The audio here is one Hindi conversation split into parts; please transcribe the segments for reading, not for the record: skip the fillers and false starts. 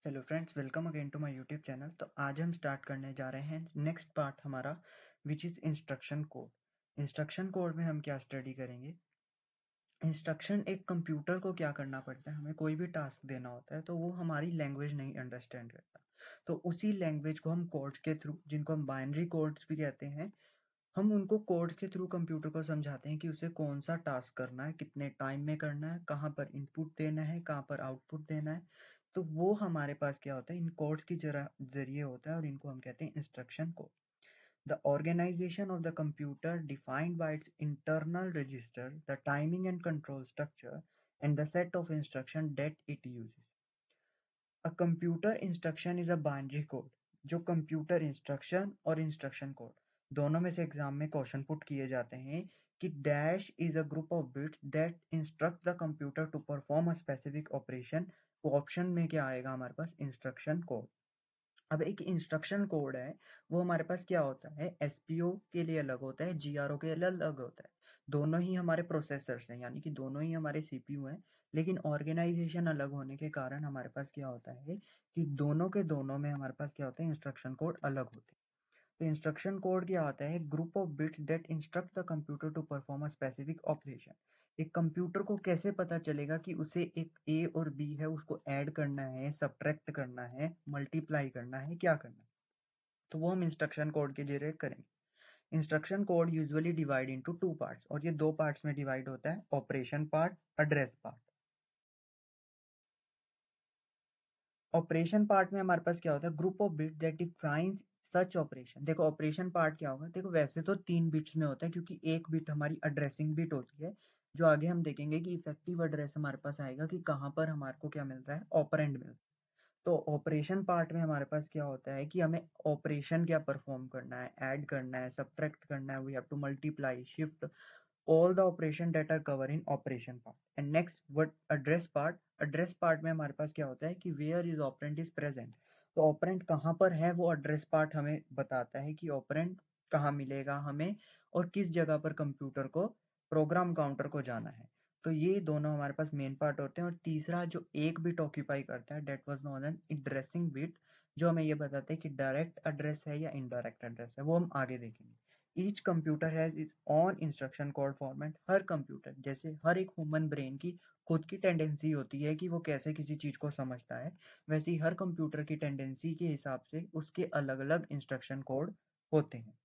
Hello friends, welcome again to my YouTube channel. तो आज हम स्टार्ट करने जा रहे हैं नेक्स्ट पार्ट हमारा, which is instruction code. Instruction code में हम क्या स्टडी करेंगे। इंस्ट्रक्शन एक कंप्यूटर को क्या करना पड़ता है, हमें कोई भी टास्क देना होता है तो वो हमारी लैंग्वेज नहीं अंडरस्टैंड करता, तो उसी लैंग्वेज को हम कोड्स के थ्रू, जिनको हम बाइनरी कोड्स भी कहते हैं, हम उनको कोड्स के थ्रू कंप्यूटर को समझाते हैं कि उसे कौन सा टास्क करना है, कितने टाइम में करना है, कहाँ पर इनपुट देना है, कहाँ पर आउटपुट देना है। तो वो हमारे पास क्या होता है, इन कोड्स की जरिए होता है और इनको हम कहते हैं instruction code. The organization of the computer defined by its internal register, the timing and control structure, and the set of instruction that it uses. A computer instruction is a binary code। जो कंप्यूटर इंस्ट्रक्शन और इंस्ट्रक्शन कोड दोनों में से एग्जाम में क्वेश्चन पुट किए जाते हैं कि dash is a group of bits that instruct the computer to perform a specific operation. तो ऑप्शन में क्या आएगा हमारे पास, इंस्ट्रक्शन कोड। अब एक इंस्ट्रक्शन कोड है, वो हमारे पास क्या होता है, एसपीओ के लिए अलग होता है, जीआरओ के लिए अलग होता है। दोनों ही हमारे प्रोसेसर्स हैं, यानी कि दोनों ही हमारे सीपीयू हैं, लेकिन ऑर्गेनाइजेशन अलग होने के कारण हमारे पास क्या होता है कि दोनों के दोनों में हमारे पास क्या होता है, इंस्ट्रक्शन कोड अलग होते हैं। तो इंस्ट्रक्शन कोड क्या होता है, group of bits that instruct the computer to perform a specific operation. एक कंप्यूटर को कैसे पता चलेगा कि उसे एक ए और बी है, उसको ऐड करना है, सब्ट्रैक्ट करना है, मल्टीप्लाई करना है, क्या करना है, तो वो हम इंस्ट्रक्शन कोड के जरिए करेंगे। Instruction code usually divide into two parts, और ये दो पार्ट्स में डिवाइड होता है, operation part, address part. Operation part में हमारे पास क्या होता है, group of bit that defines such operation. देखो ऑपरेशन पार्ट क्या होगा, देखो वैसे तो 3 बिट्स में होता है, क्योंकि एक बिट हमारी एड्रेसिंग बिट होती है, जो आगे हम देखेंगे कि इफेक्टिव एड्रेस हमारे पास आएगा कि कहाँ पर हमारे को क्या मिल रहा है, ऑपरेंड मिल रहा है। तो ऑपरेशन पार्ट में हमारे पास क्या होता है कि हमें ऑपरेशन क्या परफॉर्म करना है, ऐड करना है, सब्ट्रैक्ट करना है, we have to multiply, shift, all the operation that are cover in operation part। and next what address part, address part में हमारे पास क्या होता है कि where is operand is present। तो operand कहाँ पर है, वो address part हमें बताता है कि operand कहाँ मिलेगा हमें और किस जगह पर कंप्यूटर को, प्रोग्राम काउंटर को जाना है। तो ये दोनों हमारे पास मेन पार्ट होते हैं। और तीसरा जो एक बिट ऑक्यूपाई करता है, that was known as addressing bit, जो हमें ये बताते हैं कि डायरेक्ट एड्रेस है या इनडायरेक्ट एड्रेस है, वो हम आगे देखेंगे। Each computer has its on instruction code format. Her computer, जैसे हर एक ह्यूमन ब्रेन की खुद की टेंडेंसी होती है कि वो कैसे किसी चीज को समझता है, वैसे ही हर कंप्यूटर की टेंडेंसी के हिसाब से उसके अलग अलग इंस्ट्रक्शन कोड होते हैं।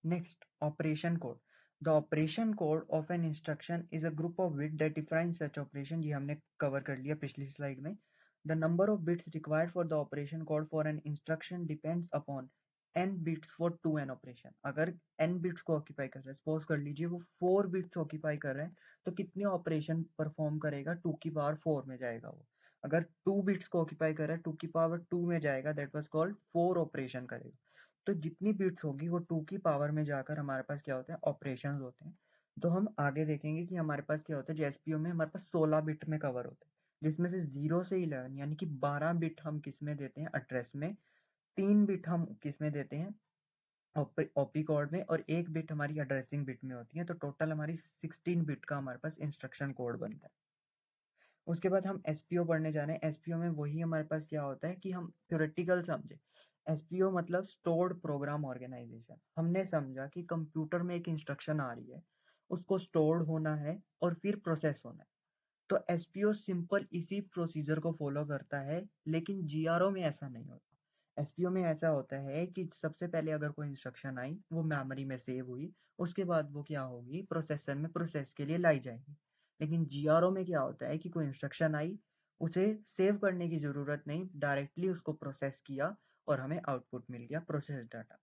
Next, operation code. The operation code of an instruction is a group of bit that define such operation. ये हमने कवर कर लिया पिछली स्लाइड में। The number of bits required for the operation code for an instruction depends upon n bits for to an operation. अगर n बिट्स को ऑक्यूपाई कर रहा है, सपोज कर लीजिए वो 4 बिट्स ऑक्यूपाई कर रहे हैं, तो कितने ऑपरेशन परफॉर्म करेगा, 2 की पावर 4 में जाएगा वो। अगर 2 बिट्स को ऑक्यूपाई कर रहा है, 2 की पावर 2 में जाएगा, दैट वाज कॉल्ड 4 ऑपरेशन करेगा। तो जितनी बिट्स होगी वो 2 की पावर में जाकर हमारे पास क्या होता है, ऑपरेशन होते हैं। तो हम आगे देखेंगे कि हमारे पास क्या होता है, जो एसपीओ में हमारे पास 16 बिट में कवर होता है, जिसमें से 0 से 11 यानी कि 12 बिट हम किस में देते हैं, एड्रेस में। 3 बिट हम किस में देते हैं, ओपी कोड में, और 1 बिट हमारी एड्रेसिंग बिट में होती है। तो टोटल हमारी 16 बिट का हमारे पास इंस्ट्रक्शन कोड बनता है। उसके बाद हम एसपीओ पढ़ने जा रहे हैं। एसपीओ में वही हमारे पास क्या होता है कि हम थ्योरेटिकल समझे। एसपीओ मतलब स्टोर्ड प्रोग्राम ऑर्गेनाइजेशन। हमने समझा कि कंप्यूटर में एक इंस्ट्रक्शन आ रही है, उसको स्टोर्ड होना है और फिर प्रोसेस होना है। तो एसपीओ सिंपल इसी प्रोसीजर को फॉलो करता है, लेकिन जीआरओ में ऐसा नहीं होता। एसपीओ में ऐसा होता है कि सबसे पहले अगर कोई इंस्ट्रक्शन आई, वो मेमोरी में सेव हुई, उसके बाद वो क्या होगी, प्रोसेसर में प्रोसेस के लिए लाई जाएगी। लेकिन जीआरओ में क्या होता है कि कोई इंस्ट्रक्शन आई, उसे सेव करने की जरूरत नहीं, डायरेक्टली उसको प्रोसेस किया और हमें आउटपुट मिल गया, प्रोसेस डाटा।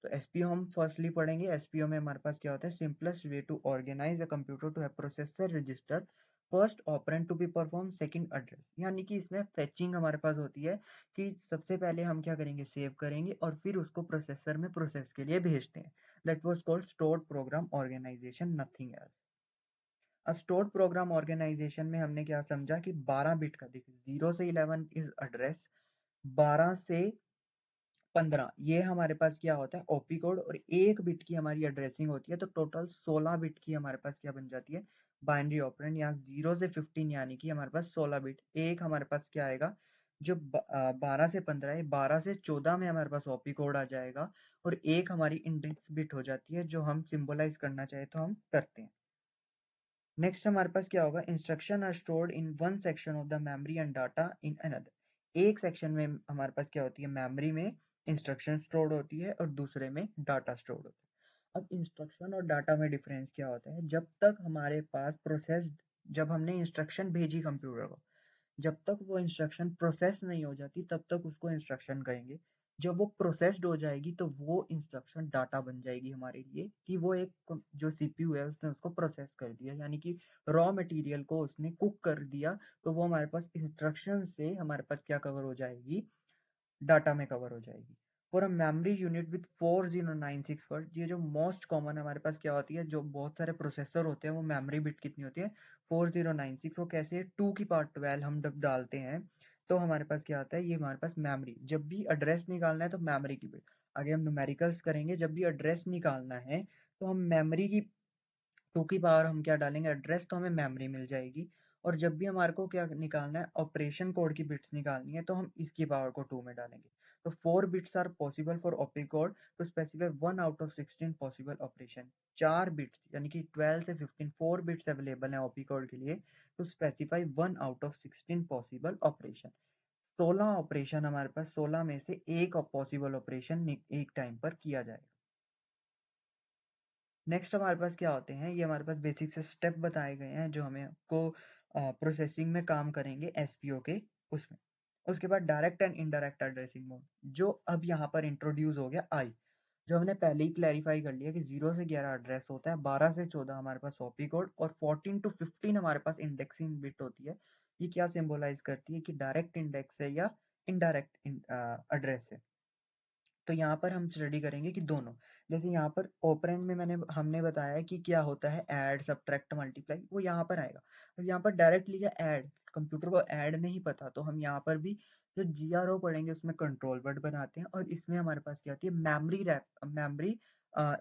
तो एसपीओ हम फर्स्टली पढ़ेंगे। एसपीओ में हमारे पास क्या होता है, simplest way to organise a computer to have processor register first operand to be perform second address. यानी कि इसमें फेचिंग हमारे पास होती है कि सबसे पहले हम क्या करेंगे, सेव करेंगे और फिर उसको प्रोसेसर में प्रोसेस के लिए भेजते हैं। That was called stored program organisation, nothing else. अब स्टोर्ड प्रोग्राम ऑर्गेनाइजेशन में हमने क्या समझा कि 12 बिट का, देखिए 0 से 11 इज एड्रेस, 12 से 15 ये हमारे पास क्या होता है ओपी कोड, और एक बिट की हमारी एड्रेसिंग होती है, तो टोटल 16 बिट की हमारे पास क्या बन जाती है बाइनरी ऑपरेंड। यहाँ 0 से 15 यानी कि हमारे पास 16 बिट। एक हमारे पास क्या आएगा जो 12 से 15 है, 12 से 14 में हमारे पास ओपी कोड आ जाएगा, और एक हमारी इंडेक्स बिट हो जाती है जो हम सिंबलाइज करना चाहे तो हम करते हैं। नेक्स्ट हमारे पास क्या होगा, instruction are stored in one section of the memory and data in another. एक सेक्शन में हमारे पास क्या होती है मेमोरी में इंस्ट्रक्शन स्टोर्ड होती है और दूसरे में डाटा स्टोर्ड होता है। अब इंस्ट्रक्शन और डाटा में डिफरेंस क्या होता है, जब तक हमारे पास प्रोसेस, जब हमने इंस्ट्रक्शन भेजी कंप्यूटर को, जब तक वो इंस्ट्रक्शन प्रोसेस नहीं हो जाती तब तक उसको इंस्ट्रक्शन कहेंगे। जब वो प्रोसेस्ड हो जाएगी तो वो इंस्ट्रक्शन डाटा बन जाएगी हमारे लिए, कि वो एक जो सीपीयू है उसने उसको प्रोसेस कर दिया, यानी कि रॉ मटेरियल को उसने कुक कर दिया, तो वो हमारे पास इंस्ट्रक्शन से हमारे पास क्या कवर हो जाएगी, डाटा में कवर हो जाएगी। For a memory unit with 4096 word, ये जो मोस्ट कॉमन हमारे पास क्या होती है, जो बहुत सारे प्रोसेसर होते हैं वो मेमोरी बिट कितनी होती है 4096। वो कैसे 2 की पावर 12 हम जब डालते हैं तो हमारे पास क्या आता है, ये हमारे पास मेमोरी, जब भी एड्रेस निकालना है तो मेमोरी की बिट। आगे हम न्यूमेरिकल्स करेंगे, जब भी एड्रेस निकालना है तो हम मेमोरी की 2 की पावर हम क्या डालेंगे एड्रेस, तो हमें मेमोरी मिल जाएगी। और जब भी हमारे को क्या निकालना है ऑपरेशन कोड की बिट्स निकालनी है तो हम इसकी पावर को 2 में डालेंगे। तो 4 bits are possible for OP code to specify 1 out of 16 possible operation. 4 bits यानी कि 12 से 15 4 बिट्स अवेलेबल है ओपी कोड के लिए to specify 1 out of 16 possible operation. 16 operation हमारे पास, 16 में से एक पॉसिबल ऑपरेशन एक टाइम पर किया जाएगा। नेक्स्ट हमारे पास क्या होते हैं, ये हमारे पास बेसिक से स्टेप बताए गए हैं जो हमें को प्रोसेसिंग में काम करेंगे एसपीओ के उसमें। उसके बाद direct and indirect addressing mode, जो अब यहाँ पर इंट्रोड्यूस हो गया आई, जो हमने पहले ही क्लैरिफाई कर लिया कि 0 से 11 एड्रेस होता है, 12 से 14 हमारे पास ओपी कोड, और 14 टू 15 हमारे पास इंडेक्सिंग बिट होती है। ये क्या सिंबलाइज करती है कि डायरेक्ट इंडेक्स है या इनडायरेक्ट एड्रेस है। तो यहाँ पर हम स्टडी करेंगे कि दोनों, जैसे यहाँ पर ऑपरेंड में हमने बताया कि क्या होता है ऐड सब्ट्रैक्ट मल्टीप्लाई, वो यहाँ पर आएगा। अब यहाँ पर डायरेक्ट लिया ऐड, कंप्यूटर को ऐड नहीं पता, तो हम यहाँ पर भी जो जीआरओ पढ़ेंगे उसमें कंट्रोल वर्ड बनाते हैं, और इसमें हमारे पास क्या होती है मेमोरी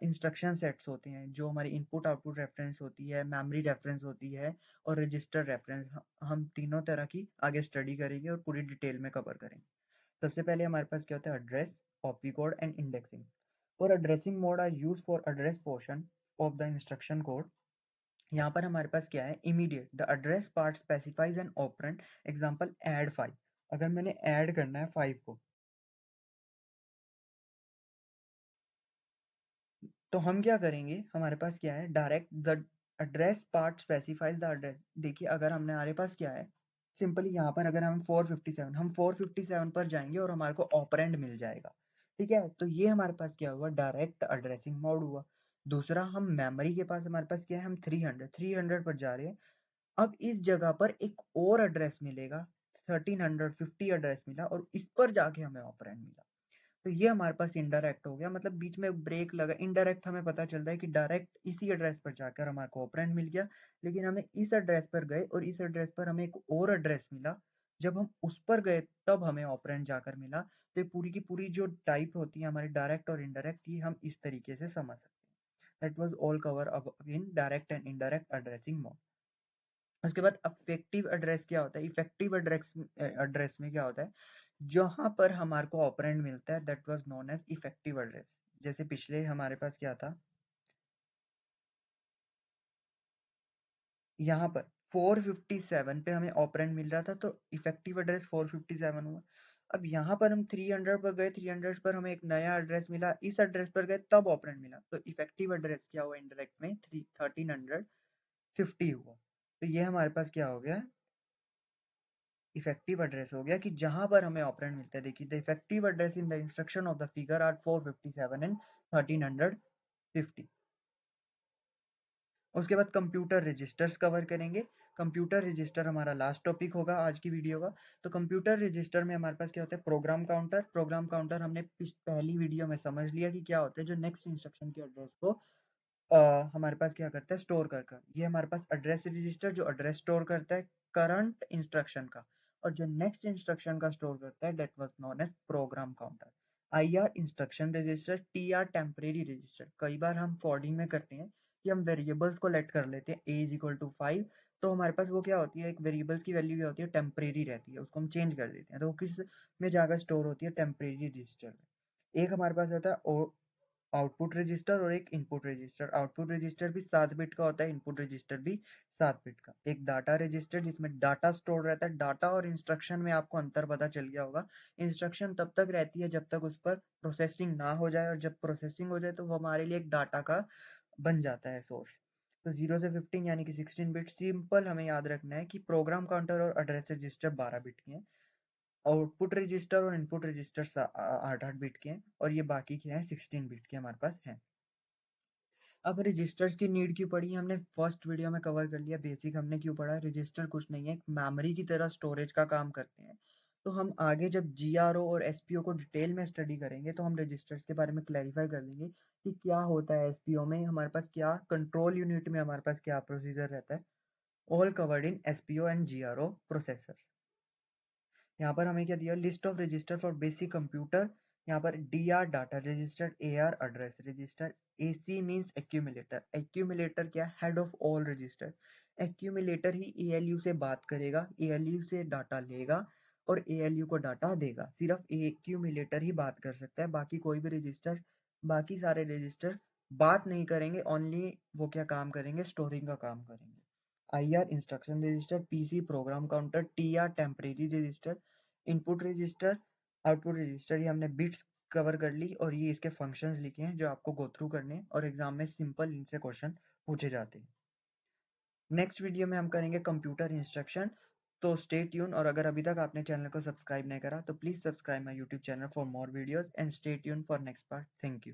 इंस्ट्रक्शन सेट्स होते हैं, जो हमारी इनपुट आउटपुट रेफरेंस होती है, मेमोरी रेफरेंस होती है, और रजिस्टर रेफरेंस। हम तीनों तरह की आगे स्टडी करेंगे और पूरी डिटेल में कवर करेंगे। सबसे पहले हमारे पास क्या होता है address, copy code and indexing. और addressing mode are use for address portion of the instruction code. यहाँ पर हमारे पास क्या है immediate, the address part specifies an operand, example add 5। अगर मैंने ऐड करना है 5 को, तो हम क्या करेंगे, हमारे पास क्या है direct the address part specifies the address. देखिए अगर हमने हमारे पास क्या है सिंपली यहाँ पर अगर हम 457, हम 457 पर जाएंगे और हमारे को ऑपरेंड मिल जाएगा। ठीक है, तो ये हमारे पास क्या हुआ डायरेक्ट एड्रेसिंग मोड हुआ। दूसरा हम मेमोरी के पास हमारे पास क्या है, हम 300 पर जा रहे हैं। अब इस जगह पर एक और एड्रेस मिलेगा, 1350 एड्रेस मिला, और इस पर जाके हमें ऑपरेंड मिला। तो ये हमारे पास इनडायरेक्ट हो गया, मतलब बीच में ब्रेक लगा। इनडायरेक्ट हमें पता चल रहा है कि डायरेक्ट इसी एड्रेस पर जाकर हमारे को ऑपरेंड मिल गया, लेकिन हमें इस एड्रेस पर गए और इस एड्रेस पर हमें एक और एड्रेस मिला, जब हम उस पर गए तब हमें ऑपरेंड जाकर मिला। तो ये पूरी की पूरी जो टाइप होती है हमारी डायरेक्ट और इनडायरेक्ट, ये हम इस तरीके से समझ सकते हैं। दैट वाज ऑल कवर अब in direct and indirect addressing mode. उसके बाद अफेक्टिव एड्रेस क्या होता है, इफेक्टिव एड्रेस एड्रेस में क्या होता है, जहां पर हमारे को ऑपरेंड मिलता है that was known as effective address. जैसे पिछले हमारे पास क्या था, यहाँ पर 457 पे हमें ऑपरेंड मिल रहा था, तो इफेक्टिव एड्रेस 457 हुआ। अब यहाँ पर हम 300 पर गए, 300 पर हमें एक नया एड्रेस मिला, इस एड्रेस पर गए तब ऑपरेंड मिला, तो इफेक्टिव एड्रेस क्या हुआ इनडायरेक्ट में 1350 हुआ। तो ये हमारे पास क्या हो गया इफेक्टिव एड्रेस हो गया, कि जहां पर हमें ऑपरेंड मिलता है। देखिए the effective address in the instruction of the figure are 457 and 1350। उसके बाद कंप्यूटर रजिस्टर्स कवर करेंगे। कंप्यूटर रजिस्टर हमारा लास्ट टॉपिक होगा आज की वीडियो का। तो कंप्यूटर रजिस्टर में हमारे पास क्या होता है प्रोग्राम काउंटर। प्रोग्राम काउंटर हमने पहली वीडियो में समझ लिया कि क्या होता है, जो नेक्स्ट इंस्ट्रक्शन के एड्रेस को हमारे पास क्या करता है स्टोर कर ये हमारे पास एड्रेस रजिस्टर जो एड्रेस स्टोर करता है करंट इंस्ट्रक्शन का, और जो नेक्स्ट इंस्ट्रक्शन का स्टोर करता है that was known as program counter. IR instruction register, TR temporary register. कई बार हम कोडिंग में करते हैं कि हम वेरिएबल्स को लेट कर लेते हैं a इज इक्वल टू 5, तो हमारे पास वो क्या होती है, एक वेरिएबल्स की वैल्यू क्या होती है, टेम्परेरी रहती है, उसको हम चेंज कर देते हैं, तो वो किस में जाकर स्टोर होती है, टेम्परेरी रजिस्टर में। एक हमारे पास होता है आउटपुट रजिस्टर और एक इनपुट रजिस्टर। आउटपुट रजिस्टर भी 7 बिट का होता है, इनपुट रजिस्टर भी 7 बिट का। एक डाटा रजिस्टर जिसमें डाटा स्टोर रहता है। डाटा और इंस्ट्रक्शन में आपको अंतर पता चल गया होगा। इंस्ट्रक्शन तब तक रहती है जब तक उस पर प्रोसेसिंग ना हो जाए, और जब प्रोसेसिंग हो जाए तो वो हमारे लिए एक डाटा का बन जाता है सोर्स। तो 0 से 15 यानी कि 16 बिट। सिंपल हमें याद रखना है कि प्रोग्राम काउंटर और एड्रेस रजिस्टर 12 बिट के हैं, आउटपुट रजिस्टर और इनपुट रजिस्टर 8 8 बिट के हैं, और ये बाकी के हैं 16 बिट के हमारे पास हैं। अब रजिस्टर्स की नीड क्यों पड़ी, हमने फर्स्ट वीडियो में कवर कर लिया। बेसिक हमने क्यों पढ़ा, रजिस्टर कुछ नहीं है, एक मेमोरी की तरह स्टोरेज का काम करते हैं। तो हम आगे जब GRO और SPO को डिटेल में स्टडी करेंगे तो हम रजिस्टर्स के बारे में क्लैरिफाई कर देंगे कि क्या होता है SPO में, हमारे पास क्या कंट्रोल यूनिट में हमारे पास क्या प्रोसीजर रहता है। All covered in SPO and GRO processors. यहाँ पर हमें क्या दिया, list of register for basic computer. यहाँ पर DR data register, AR address register, AC means accumulator. Accumulator क्या, head of all register. Accumulator ही ALU से बात करेगा, ALU से डाटा लेगा और ALU को डाटा देगा। सिर्फ एक्यूमुलेटर ही बात कर सकता है, बाकी कोई भी रजिस्टर, बाकी सारे रजिस्टर बात नहीं करेंगे, ओनली वो क्या काम करेंगे, स्टोरिंग का काम करेंगे। IR instruction register, PC program counter, TR temporary register, input register, output register. ये हमने बिट्स कवर कर ली और ये इसके फंक्शंस लिखे हैं जो आपको गो थ्रू करने हैं और एग्जाम में सिंपल इनसे क्वेश्चन पूछे जाते हैं। नेक्स्ट वीडियो में हम करेंगे कंप्यूटर इंस्ट्रक्शन। तो स्टे ट्यून, और अगर अभी तक आपने चैनल को सब्सक्राइब नहीं करा तो please subscribe my YouTube channel for more videos and stay tune for next part. Thank you.